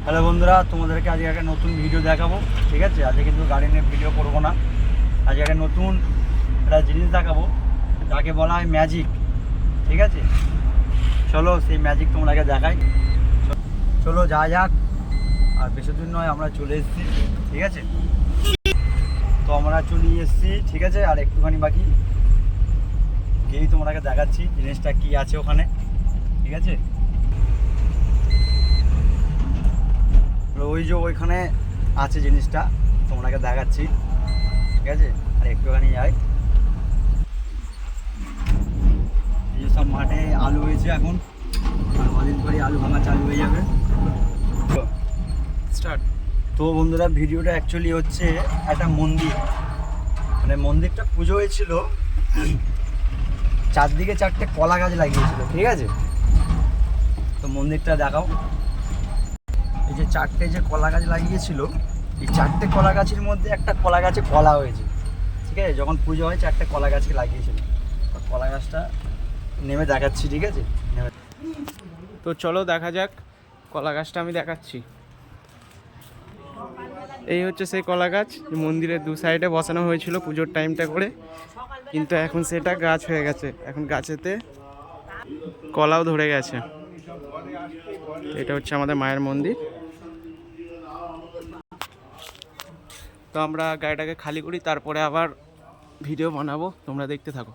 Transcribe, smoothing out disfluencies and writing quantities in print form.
Hello বন্ধুরা, তোমাদেরকে আজকে একটা নতুন ভিডিও দেখাবো। ঠিক আছে, আজকে কিন্তু গাড়ি নিয়ে ভিডিও করবো না। আজকে একটা নতুন একটা জিনিস দেখাবো, যাকে বলা হয় ম্যাজিক। ঠিক আছে, চলো সেই ম্যাজিক তোমাদেরকে দেখাই। চলো যা যাক, আর বেশি দূর নয়, আমরা চলে এসেছি। ঠিক আছে, তো আমরা চলে এসেছি। ঠিক আছে, আর একটুখানি বাকি, গিয়েই তোমাদেরকে দেখাচ্ছি জিনিসটা কি আছে ওখানে। ঠিক আছে, ওই যে ওইখানে আছে জিনিসটা, তোমাকে দেখাচ্ছি। ঠিক আছে, আর একটুখানি যাই। এই সব মাঠে আলু হয়েছে এখন, আর কদিন পরে আলু ভাঙা চালু হয়ে যাবে। স্টার্ট। তো বন্ধুরা, ভিডিওটা অ্যাকচুয়ালি হচ্ছে একটা মন্দির, মানে মন্দিরটা পুজো হয়েছিল, চারদিকে চারটে কলা গাছ লাগিয়েছিল। ঠিক আছে, তো মন্দিরটা দেখাও। এই যে চারটে যে কলা গাছ লাগিয়েছিল, এই চারটে কলা গাছের মধ্যে একটা কলা গাছে কলা হয়েছে। ঠিক আছে, যখন পুজো হয় চারটে কলা গাছকে লাগিয়েছিল। কলা গাছটা নেমে দেখাচ্ছি। ঠিক আছে, নেমে। তো চলো দেখা যাক, কলা গাছটা আমি দেখাচ্ছি। এই হচ্ছে সেই কলা গাছ, মন্দিরের দু সাইডে বসানো হয়েছিল পুজোর টাইমটা করে, কিন্তু এখন সেটা গাছ হয়ে গেছে। এখন গাছেতে কলাও ধরে গেছে। এটা হচ্ছে আমাদের মায়ের মন্দির। তো আমরা গাড়িটাকে খালি করি, তারপরে আবার ভিডিও বানাবো, তোমরা দেখতে থাকো।